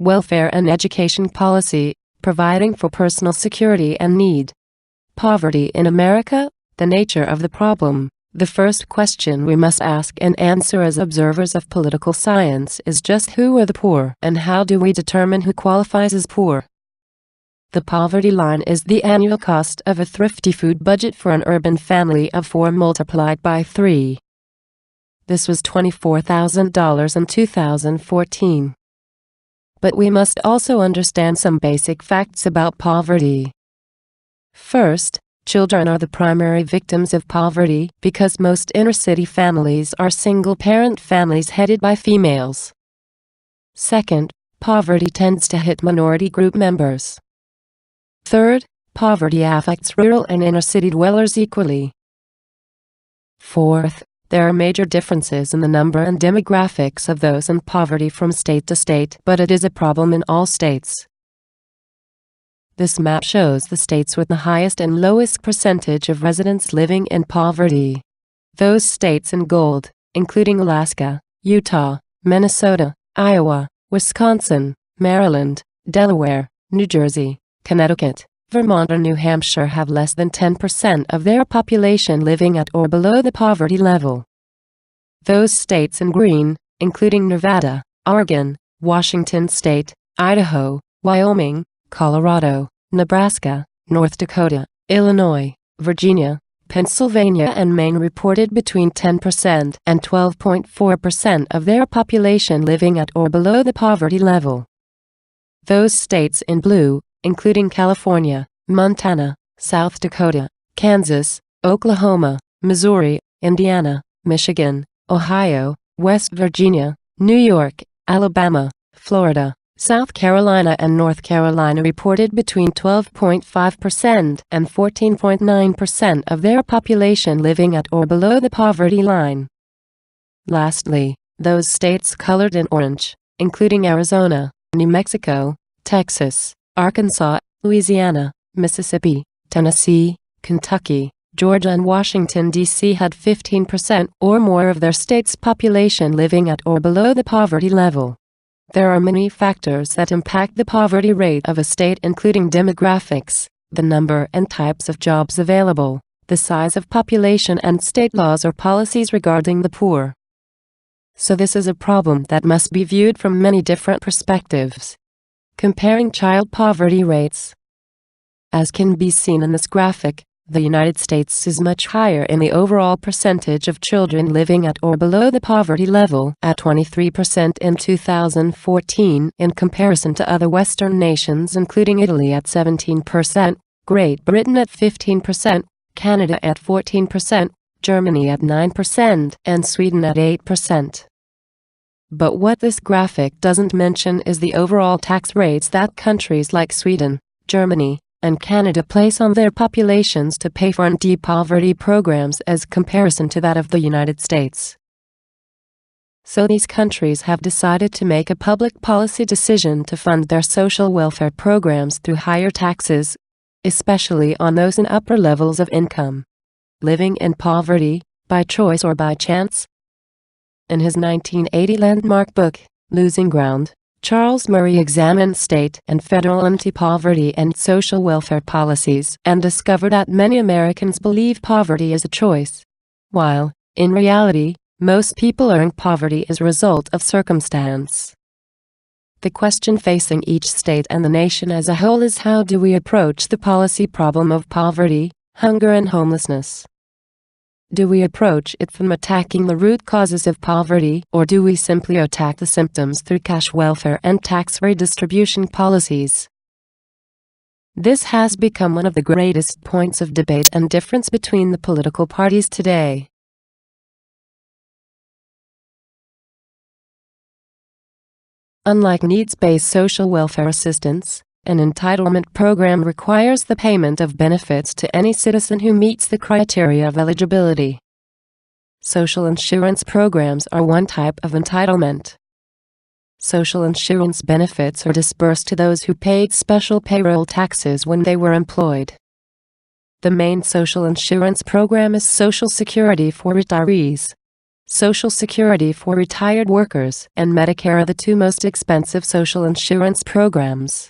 welfare and education policy, providing for personal security and need. Poverty in America, the nature of the problem. The first question we must ask and answer as observers of political science is just who are the poor and how do we determine who qualifies as poor? The poverty line is the annual cost of a thrifty food budget for an urban family of 4 multiplied by 3. This was $24,000 in 2014. But we must also understand some basic facts about poverty. First, children are the primary victims of poverty because most inner-city families are single-parent families headed by females. Second, poverty tends to hit minority group members. Third, poverty affects rural and inner-city dwellers equally. Fourth, there are major differences in the number and demographics of those in poverty from state to state, but it is a problem in all states. This map shows the states with the highest and lowest percentage of residents living in poverty. Those states in gold, including Alaska, Utah, Minnesota, Iowa, Wisconsin, Maryland, Delaware, New Jersey, Connecticut, Vermont and New Hampshire have less than 10% of their population living at or below the poverty level. Those states in green, including Nevada, Oregon, Washington State, Idaho, Wyoming, Colorado, Nebraska, North Dakota, Illinois, Virginia, Pennsylvania and Maine reported between 10% and 12.4% of their population living at or below the poverty level. Those states in blue, including California, Montana, South Dakota, Kansas, Oklahoma, Missouri, Indiana, Michigan, Ohio, West Virginia, New York, Alabama, Florida, South Carolina and North Carolina reported between 12.5% and 14.9% of their population living at or below the poverty line. Lastly, those states colored in orange, including Arizona, New Mexico, Texas, Arkansas, Louisiana, Mississippi, Tennessee, Kentucky, Georgia and Washington, D.C. had 15% or more of their state's population living at or below the poverty level. There are many factors that impact the poverty rate of a state, including demographics, the number and types of jobs available, the size of population and state laws or policies regarding the poor. So this is a problem that must be viewed from many different perspectives. Comparing child poverty rates. As can be seen in this graphic, the United States is much higher in the overall percentage of children living at or below the poverty level at 23% in 2014 in comparison to other Western nations including Italy at 17%, Great Britain at 15%, Canada at 14%, Germany at 9% and Sweden at 8%. But what this graphic doesn't mention is the overall tax rates that countries like Sweden, Germany, and Canada place on their populations to pay for anti-poverty programs as comparison to that of the United States. So these countries have decided to make a public policy decision to fund their social welfare programs through higher taxes, especially on those in upper levels of income. Living in poverty, by choice or by chance? In his 1980 landmark book, Losing Ground, Charles Murray examined state and federal anti-poverty and social welfare policies and discovered that many Americans believe poverty is a choice, while, in reality, most people are in poverty as a result of circumstance. The question facing each state and the nation as a whole is how do we approach the policy problem of poverty, hunger and homelessness? Do we approach it from attacking the root causes of poverty, or do we simply attack the symptoms through cash welfare and tax redistribution policies? This has become one of the greatest points of debate and difference between the political parties today. Unlike needs-based social welfare assistance, an entitlement program requires the payment of benefits to any citizen who meets the criteria of eligibility. Social insurance programs are one type of entitlement. Social insurance benefits are disbursed to those who paid special payroll taxes when they were employed. The main social insurance program is Social Security for retirees. Social Security for retired workers and Medicare are the two most expensive social insurance programs.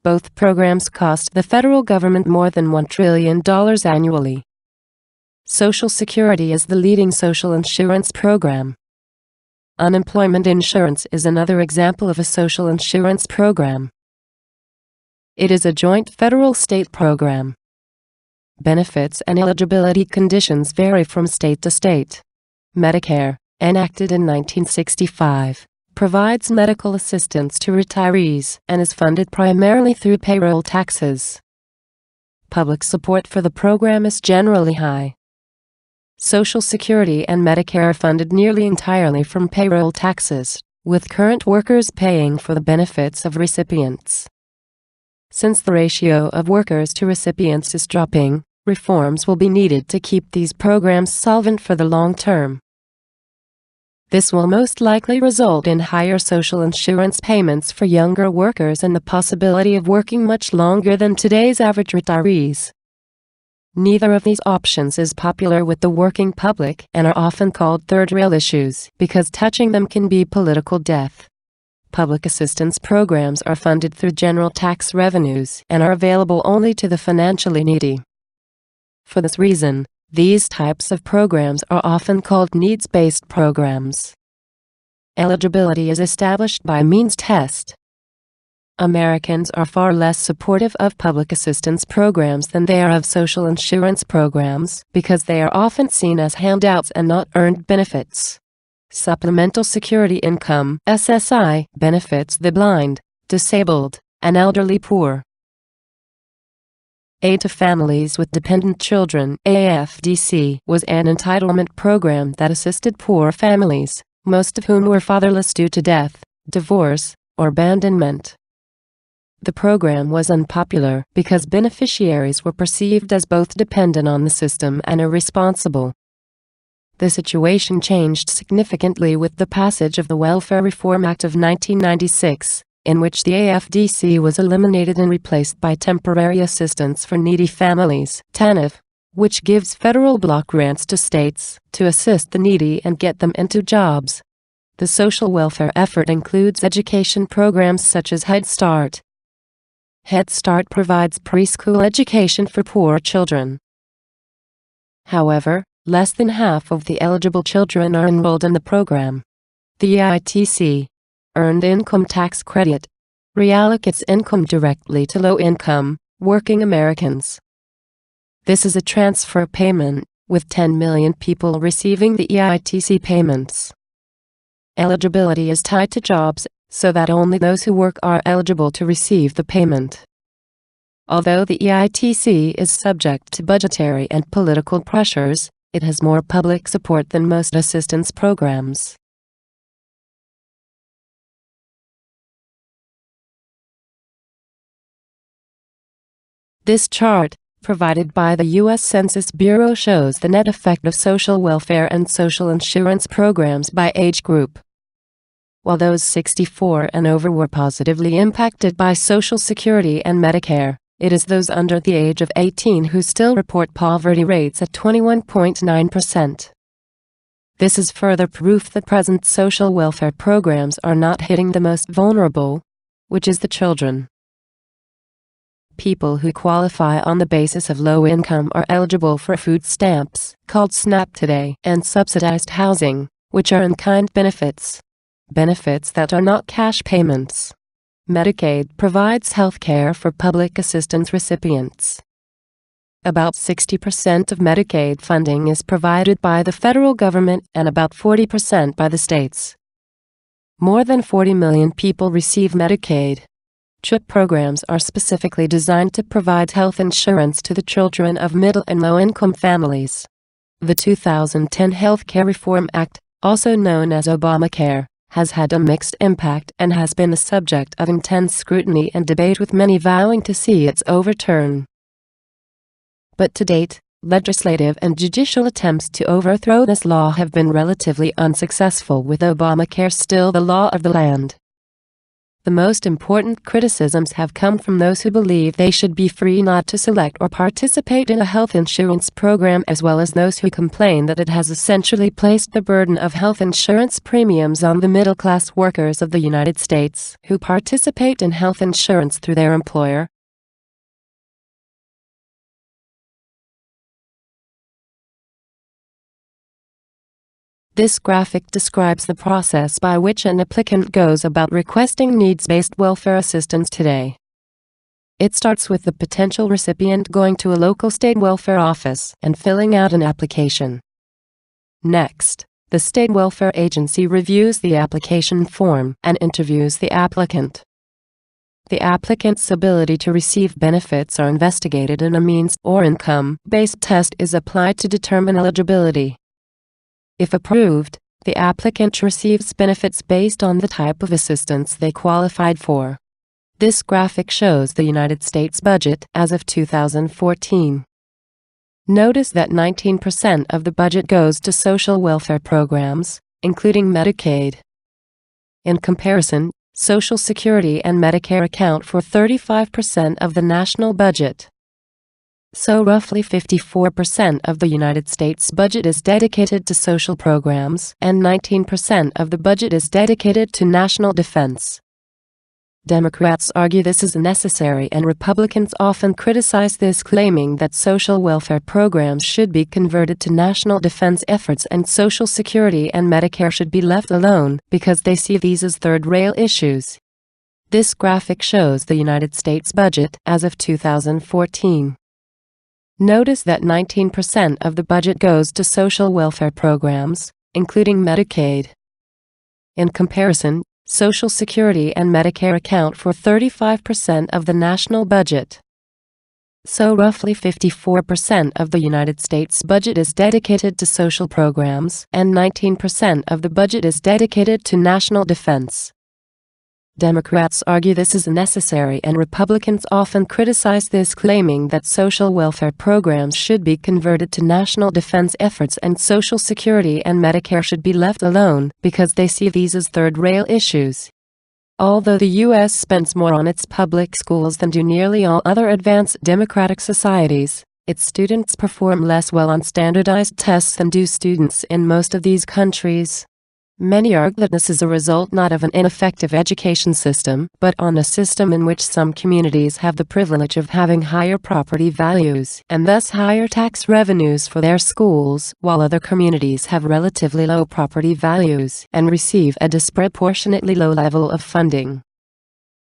Both programs cost the federal government more than $1 trillion annually. Social Security is the leading social insurance program. Unemployment insurance is another example of a social insurance program. It is a joint federal-state program. Benefits and eligibility conditions vary from state to state. Medicare, enacted in 1965, provides medical assistance to retirees and is funded primarily through payroll taxes. Public support for the program is generally high. Social Security and Medicare are funded nearly entirely from payroll taxes, with current workers paying for the benefits of recipients. Since the ratio of workers to recipients is dropping, reforms will be needed to keep these programs solvent for the long term. This will most likely result in higher social insurance payments for younger workers and the possibility of working much longer than today's average retirees. Neither of these options is popular with the working public and are often called third-rail issues because touching them can be political death. Public assistance programs are funded through general tax revenues and are available only to the financially needy. For this reason, these types of programs are often called needs-based programs. Eligibility is established by a means test. Americans are far less supportive of public assistance programs than they are of social insurance programs because they are often seen as handouts and not earned benefits. Supplemental Security Income (SSI) benefits the blind, disabled, and elderly poor. Aid to Families with Dependent Children (AFDC) was an entitlement program that assisted poor families, most of whom were fatherless due to death, divorce, or abandonment. The program was unpopular because beneficiaries were perceived as both dependent on the system and irresponsible. The situation changed significantly with the passage of the Welfare Reform Act of 1996, in which the AFDC was eliminated and replaced by Temporary Assistance for Needy Families (TANF), which gives federal block grants to states to assist the needy and get them into jobs. The social welfare effort includes education programs such as Head Start. Head Start provides preschool education for poor children. However, less than half of the eligible children are enrolled in the program. The EITC, Earned Income Tax Credit, reallocates income directly to low-income, working Americans. This is a transfer payment, with 10 million people receiving the EITC payments. Eligibility is tied to jobs, so that only those who work are eligible to receive the payment. Although the EITC is subject to budgetary and political pressures, it has more public support than most assistance programs. This chart, provided by the U.S. Census Bureau, shows the net effect of social welfare and social insurance programs by age group. While those 64 and over were positively impacted by Social Security and Medicare, it is those under the age of 18 who still report poverty rates at 21.9%. This is further proof that present social welfare programs are not hitting the most vulnerable, which is the children. People who qualify on the basis of low income are eligible for food stamps, called SNAP today, and subsidized housing, which are in-kind benefits. Benefits that are not cash payments. Medicaid provides health care for public assistance recipients. About 60% of Medicaid funding is provided by the federal government and about 40% by the states. More than 40 million people receive Medicaid. CHIP programs are specifically designed to provide health insurance to the children of middle and low-income families. The 2010 Health Care Reform Act, also known as Obamacare, has had a mixed impact and has been the subject of intense scrutiny and debate, with many vowing to see its overturn. But to date, legislative and judicial attempts to overthrow this law have been relatively unsuccessful, with Obamacare still the law of the land. The most important criticisms have come from those who believe they should be free not to select or participate in a health insurance program, as well as those who complain that it has essentially placed the burden of health insurance premiums on the middle-class workers of the United States who participate in health insurance through their employer. This graphic describes the process by which an applicant goes about requesting needs-based welfare assistance today. It starts with the potential recipient going to a local state welfare office and filling out an application. Next, the state welfare agency reviews the application form and interviews the applicant. The applicant's ability to receive benefits are investigated, and a means or income-based test is applied to determine eligibility. If approved, the applicant receives benefits based on the type of assistance they qualified for. This graphic shows the United States budget as of 2014. Notice that 19% of the budget goes to social welfare programs, including Medicaid. In comparison, Social Security and Medicare account for 35% of the national budget. So roughly 54% of the United States budget is dedicated to social programs, and 19% of the budget is dedicated to national defense. Democrats argue this is necessary, and Republicans often criticize this, claiming that social welfare programs should be converted to national defense efforts and Social Security and Medicare should be left alone because they see these as third-rail issues. This graphic shows the United States budget as of 2014. Notice that 19% of the budget goes to social welfare programs, including Medicaid. In comparison, Social Security and Medicare account for 35% of the national budget. So roughly 54% of the United States budget is dedicated to social programs, and 19% of the budget is dedicated to national defense. Democrats argue this is necessary, and Republicans often criticize this, claiming that social welfare programs should be converted to national defense efforts and Social Security and Medicare should be left alone because they see these as third-rail issues. Although the U.S. spends more on its public schools than do nearly all other advanced democratic societies, its students perform less well on standardized tests than do students in most of these countries. Many argue that this is a result not of an ineffective education system, but on a system in which some communities have the privilege of having higher property values and thus higher tax revenues for their schools, while other communities have relatively low property values and receive a disproportionately low level of funding.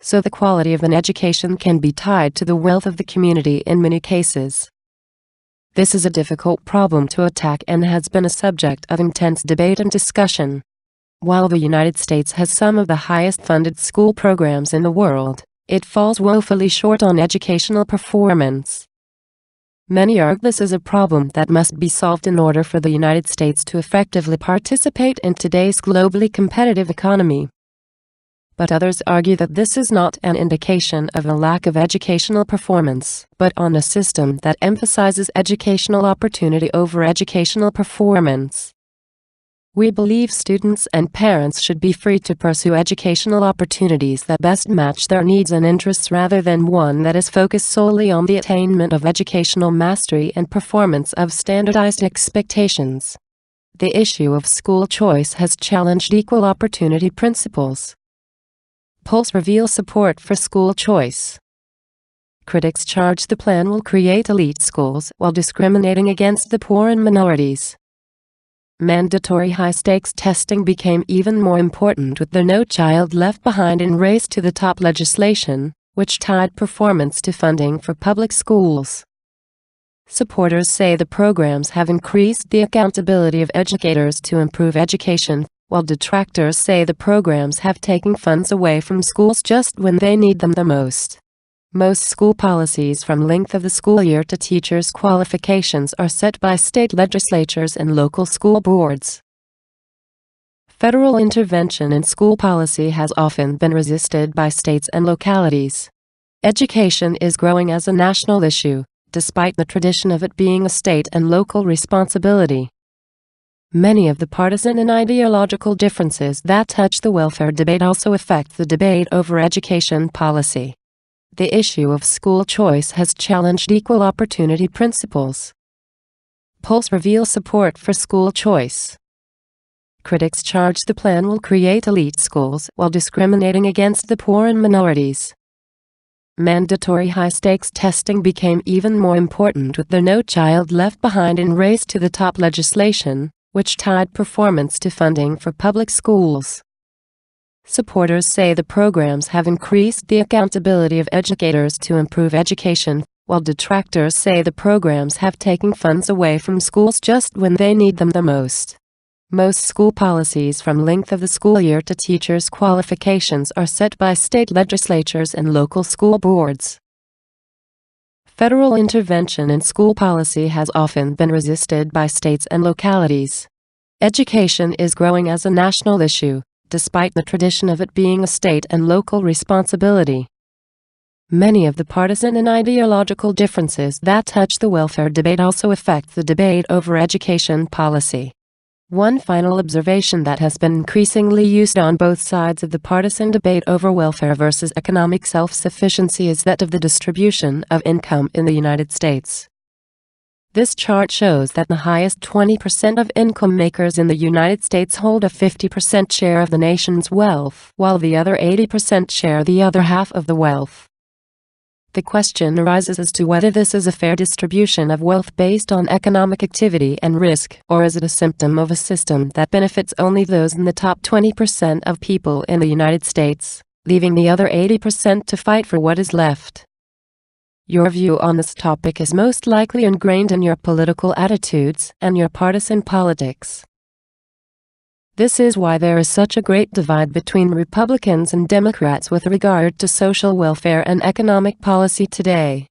So the quality of an education can be tied to the wealth of the community in many cases. This is a difficult problem to attack and has been a subject of intense debate and discussion. While the United States has some of the highest funded school programs in the world, it falls woefully short on educational performance. Many argue this is a problem that must be solved in order for the United States to effectively participate in today's globally competitive economy. But others argue that this is not an indication of a lack of educational performance, but on a system that emphasizes educational opportunity over educational performance. We believe students and parents should be free to pursue educational opportunities that best match their needs and interests rather than one that is focused solely on the attainment of educational mastery and performance of standardized expectations. The issue of school choice has challenged equal opportunity principles. Polls reveal support for school choice. Critics charge the plan will create elite schools while discriminating against the poor and minorities. Mandatory high-stakes testing became even more important with the No Child Left Behind and Race to the Top legislation, which tied performance to funding for public schools. Supporters say the programs have increased the accountability of educators to improve education, while detractors say the programs have taken funds away from schools just when they need them the most. Most school policies, from length of the school year to teachers' qualifications, are set by state legislatures and local school boards. Federal intervention in school policy has often been resisted by states and localities. Education is growing as a national issue, despite the tradition of it being a state and local responsibility. Many of the partisan and ideological differences that touch the welfare debate also affect the debate over education policy. The issue of school choice has challenged equal opportunity principles. Polls reveal support for school choice. Critics charge the plan will create elite schools while discriminating against the poor and minorities. Mandatory high-stakes testing became even more important with the No Child Left Behind and Race to the Top legislation, which tied performance to funding for public schools. Supporters say the programs have increased the accountability of educators to improve education, while detractors say the programs have taken funds away from schools just when they need them the most. Most school policies, from length of the school year to teachers' qualifications, are set by state legislatures and local school boards. Federal intervention in school policy has often been resisted by states and localities. Education is growing as a national issue, despite the tradition of it being a state and local responsibility. Many of the partisan and ideological differences that touch the welfare debate also affect the debate over education policy. One final observation that has been increasingly used on both sides of the partisan debate over welfare versus economic self-sufficiency is that of the distribution of income in the United States. This chart shows that the highest 20% of income makers in the United States hold a 50% share of the nation's wealth, while the other 80% share the other half of the wealth. The question arises as to whether this is a fair distribution of wealth based on economic activity and risk, or is it a symptom of a system that benefits only those in the top 20% of people in the United States, leaving the other 80% to fight for what is left. Your view on this topic is most likely ingrained in your political attitudes and your partisan politics. This is why there is such a great divide between Republicans and Democrats with regard to social welfare and economic policy today.